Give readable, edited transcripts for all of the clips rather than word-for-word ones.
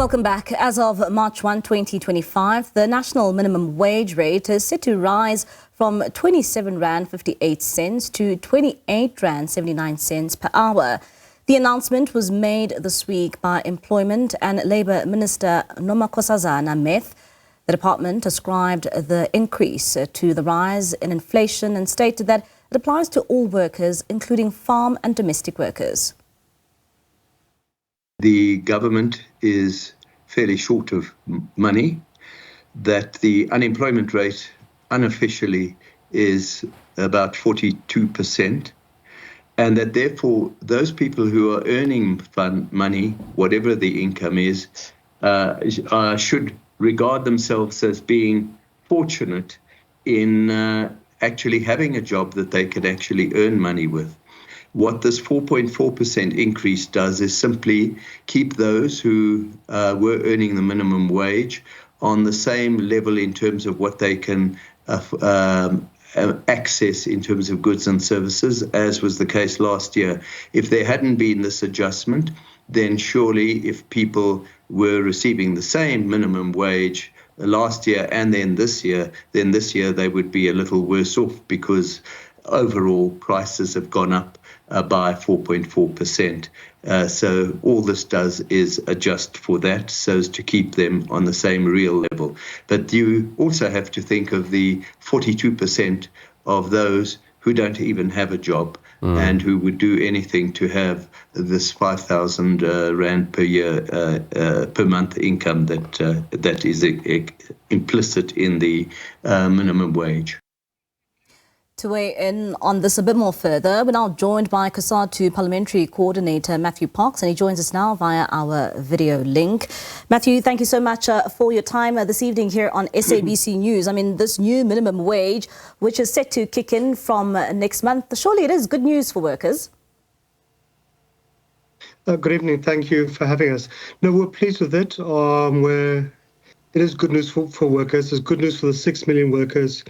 Welcome back. As of March 1, 2025, the national minimum wage rate is set to rise from 27 Rand 58 cents to 28 Rand 79 cents per hour. The announcement was made this week by Employment and Labour Minister Nomakhosazana Meth. The department ascribed the increase to the rise in inflation and stated that it applies to all workers, including farm and domestic workers. The government is fairly short of money, that the unemployment rate unofficially is about 42%, and that therefore those people who are earning money, whatever the income is, should regard themselves as being fortunate in actually having a job that they can actually earn money with. What this 4.4% increase does is simply keep those who were earning the minimum wage on the same level in terms of what they can access in terms of goods and services, as was the case last year. If there hadn't been this adjustment, then surely if people were receiving the same minimum wage last year and then this year they would be a little worse off, because overall prices have gone up by 4.4%. So all this does is adjust for that, so as to keep them on the same real level. But you also have to think of the 42% of those who don't even have a job and who would do anything to have this 5,000 Rand per year, per month income that is implicit in the minimum wage. To weigh in on this a bit more further, we're now joined by Cosatu Parliamentary Coordinator Matthew Parks, and he joins us now via our video link. Matthew, thank you so much for your time this evening here on SABC News. I mean, this new minimum wage, which is set to kick in from next month, surely it is good news for workers. Good evening. Thank you for having us. No, we're pleased with it. It is good news for workers. It's good news for the 6 million workers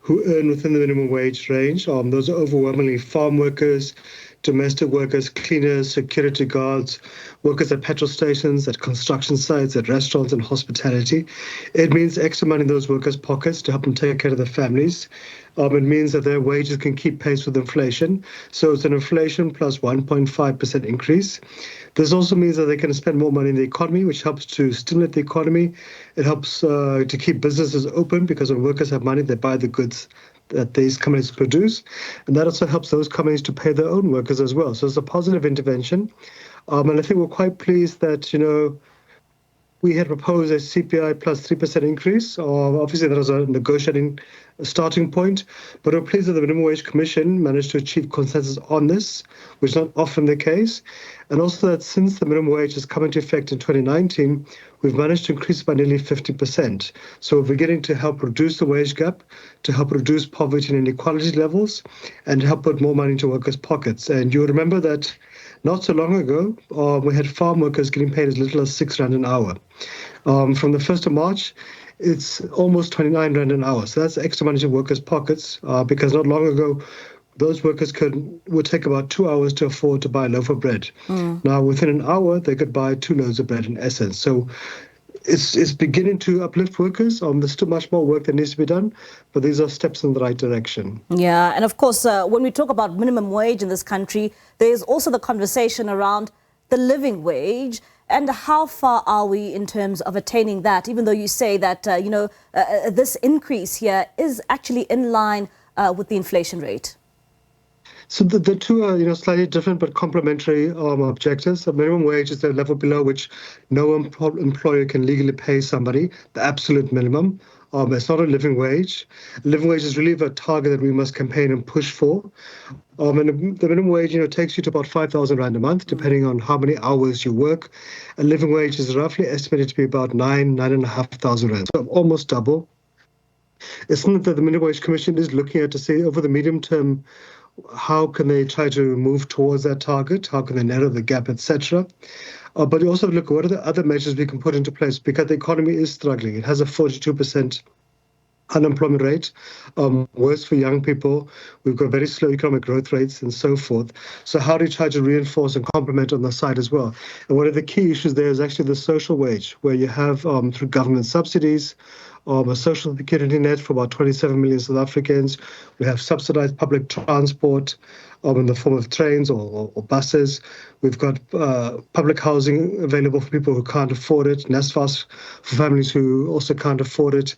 who earn within the minimum wage range. Those are overwhelmingly farm workers, domestic workers, cleaners, security guards, workers at petrol stations, at construction sites, at restaurants and hospitality. It means extra money in those workers' pockets to help them take care of their families. It means that their wages can keep pace with inflation. So it's an inflation plus 1.5% increase. This also means that they can spend more money in the economy, which helps to stimulate the economy. It helps to keep businesses open, because when workers have money, they buy the goods that these companies produce. And that also helps those companies to pay their own workers as well. So it's a positive intervention. And I think we're quite pleased that, we had proposed a CPI plus 3% increase. Obviously, that was a negotiating starting point, but we're pleased that the Minimum Wage Commission managed to achieve consensus on this, which is not often the case. And also that since the minimum wage has come into effect in 2019, we've managed to increase by nearly 50%. So we're beginning to help reduce the wage gap, to help reduce poverty and inequality levels, and help put more money into workers' pockets. And you'll remember that not so long ago, we had farm workers getting paid as little as 6 Rand an hour. From the 1st of March, it's almost 29 Rand an hour. So that's extra money to workers' pockets, because not long ago, those workers would take about 2 hours to afford to buy a loaf of bread. Now, within an hour, they could buy 2 loaves of bread in essence. So it's beginning to uplift workers. There's still much more work that needs to be done, but these are steps in the right direction. Yeah, and of course, when we talk about minimum wage in this country, there's also the conversation around the living wage. And how far are we in terms of attaining that, even though you say that, this increase here is actually in line with the inflation rate? So the two are, slightly different but complementary objectives. The minimum wage is the level below which no employer can legally pay somebody, the absolute minimum. It's not a living wage. Living wage is really a target that we must campaign and push for. And the minimum wage, takes you to about 5,000 Rand a month, depending on how many hours you work. A living wage is roughly estimated to be about 9,500 Rand, so almost double. It's something that the Minimum Wage Commission is looking at to see over the medium term, how can they try to move towards that target? How can they narrow the gap, etc.? But we also look at what are the other measures we can put into place, because the economy is struggling. It has a 42% unemployment rate, worse for young people. We've got very slow economic growth rates and so forth. So how do you try to reinforce and complement on the side as well? And one of the key issues there is actually the social wage, where you have, through government subsidies, a social security net for about 27 million South Africans. We have subsidized public transport in the form of trains or buses. We've got public housing available for people who can't afford it, NSFAS for families who also can't afford it,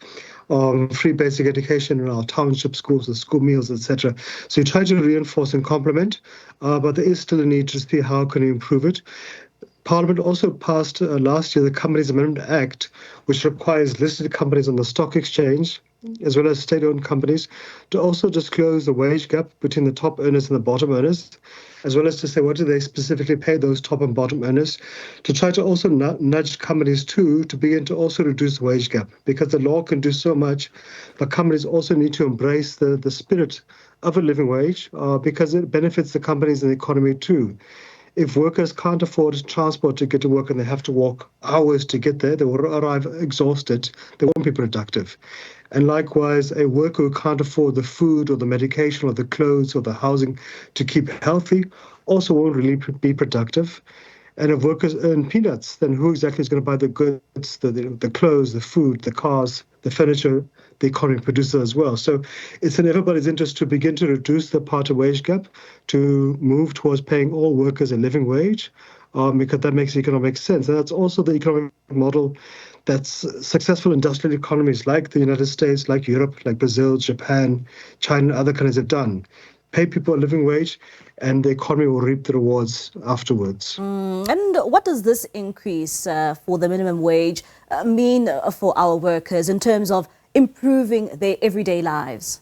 free basic education in our township schools, the school meals, etc. So you try to reinforce and complement, but there is still a need to see how can you improve it. Parliament also passed last year the Companies Amendment Act, which requires listed companies on the stock exchange, as well as state-owned companies, to also disclose the wage gap between the top earners and the bottom earners, as well as to say what do they specifically pay those top and bottom earners, to try to also nudge companies too to begin to also reduce the wage gap, because the law can do so much, but companies also need to embrace the spirit of a living wage because it benefits the companies and the economy too. If workers can't afford transport to get to work and they have to walk hours to get there, they will arrive exhausted. They won't be productive. And likewise, a worker who can't afford the food or the medication or the clothes or the housing to keep healthy also won't really be productive. And if workers earn peanuts, then who exactly is going to buy the goods, the clothes, the food, the cars, the furniture the economy produces as well? So it's in everybody's interest to begin to reduce the part of wage gap, to move towards paying all workers a living wage, because that makes economic sense. And that's also the economic model that's successful industrial economies like the United States, like Europe, like Brazil, Japan, China, and other countries have done. Pay people a living wage, and the economy will reap the rewards afterwards. And what does this increase for the minimum wage mean for our workers in terms of improving their everyday lives?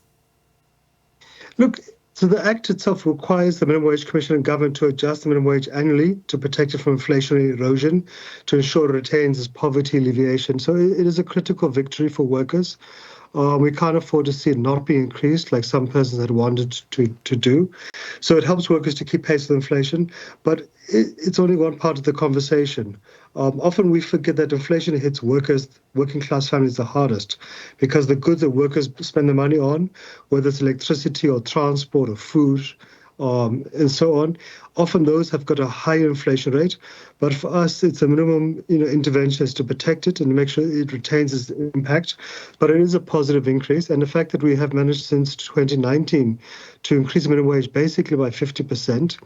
Look, so the Act itself requires the Minimum Wage Commission and government to adjust the minimum wage annually to protect it from inflationary erosion, to ensure it retains its poverty alleviation. So it is a critical victory for workers. We can't afford to see it not be increased like some persons had wanted to do. So it helps workers to keep pace with inflation, but it's only one part of the conversation. Often we forget that inflation hits workers, working class families the hardest, because the goods that workers spend the money on, whether it's electricity or transport or food, and so on, often those have got a higher inflation rate. But for us, it's a minimum intervention is to protect it and make sure it retains its impact. But it is a positive increase. And the fact that we have managed since 2019 to increase the minimum wage basically by 50%.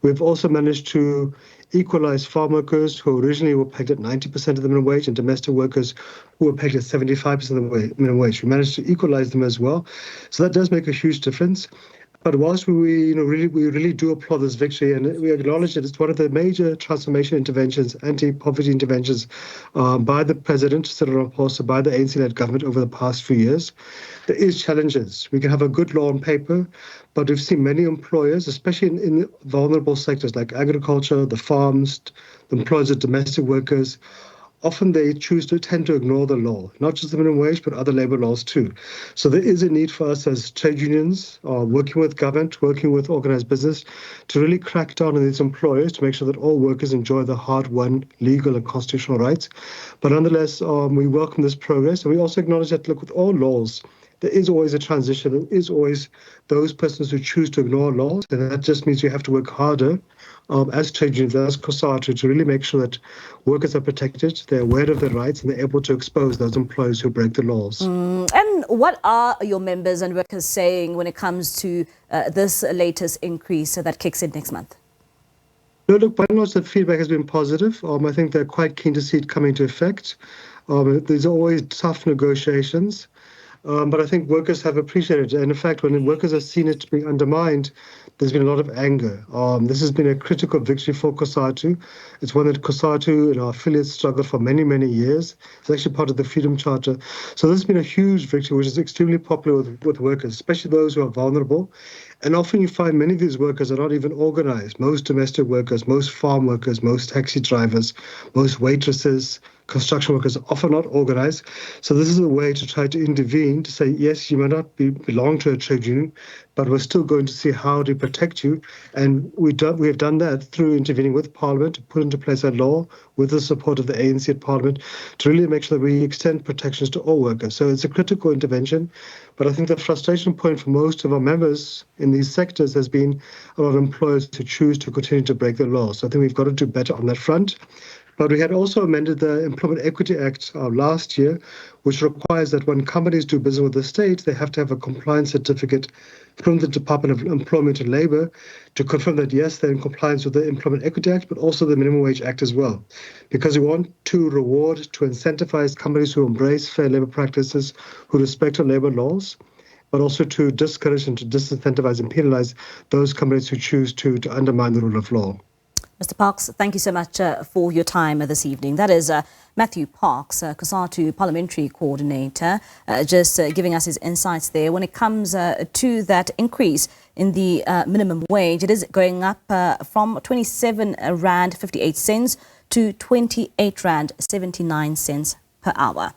We've also managed to equalize farm workers who originally were pegged at 90% of the minimum wage and domestic workers who were pegged at 75% of the minimum wage. We managed to equalize them as well. So that does make a huge difference. But whilst we really do applaud this victory, and we acknowledge that it's one of the major transformation interventions, anti-poverty interventions by the President, Cyril Ramaphosa, by the ANC-led government over the past few years, there is challenges. We can have a good law on paper, but we've seen many employers, especially in vulnerable sectors like agriculture, the farms, the employers of domestic workers, often they tend to ignore the law, not just the minimum wage, but other labor laws too. So there is a need for us as trade unions, working with government, working with organized business, to really crack down on these employers to make sure that all workers enjoy the hard-won legal and constitutional rights. But nonetheless, we welcome this progress. And we also acknowledge that, look, with all laws, there is always a transition. There is always those persons who choose to ignore laws. And that just means you have to work harder as trade unions, as Cosatu, to really make sure that workers are protected, they're aware of their rights, and they're able to expose those employers who break the laws. And what are your members and workers saying when it comes to this latest increase that kicks in next month? No, look, by and large, the feedback has been positive. I think they're quite keen to see it come into effect. There's always tough negotiations. But I think workers have appreciated it. And in fact, when workers have seen it being undermined, there's been a lot of anger. This has been a critical victory for Cosatu. It's one that Cosatu and our affiliates struggled for many, many years. It's actually part of the Freedom Charter. So this has been a huge victory, which is extremely popular with workers, especially those who are vulnerable. And often you find many of these workers are not even organized. Most domestic workers, most farm workers, most taxi drivers, most waitresses, construction workers are often not organized. So this is a way to try to intervene, to say, yes, you may not belong to a trade union, but we're still going to see how to protect you. And we have done that through intervening with Parliament to put into place a law with the support of the ANC at Parliament to really make sure that we extend protections to all workers. So it's a critical intervention. But I think the frustration point for most of our members in these sectors has been a lot of employers who choose to continue to break the law. So I think we've got to do better on that front. But we had also amended the Employment Equity Act last year, which requires that when companies do business with the state, they have to have a compliance certificate from the Department of Employment and Labour to confirm that, yes, they're in compliance with the Employment Equity Act, but also the Minimum Wage Act as well. Because we want to reward, to incentivize companies who embrace fair labour practices, who respect our labour laws, but also to discourage and to disincentivize and penalize those companies who choose to undermine the rule of law. Mr. Parks, thank you so much for your time this evening. That is Matthew Parks, Cosatu Parliamentary Coordinator, just giving us his insights there. When it comes to that increase in the minimum wage, it is going up from 27 Rand 58 cents to 28 Rand 79 cents per hour.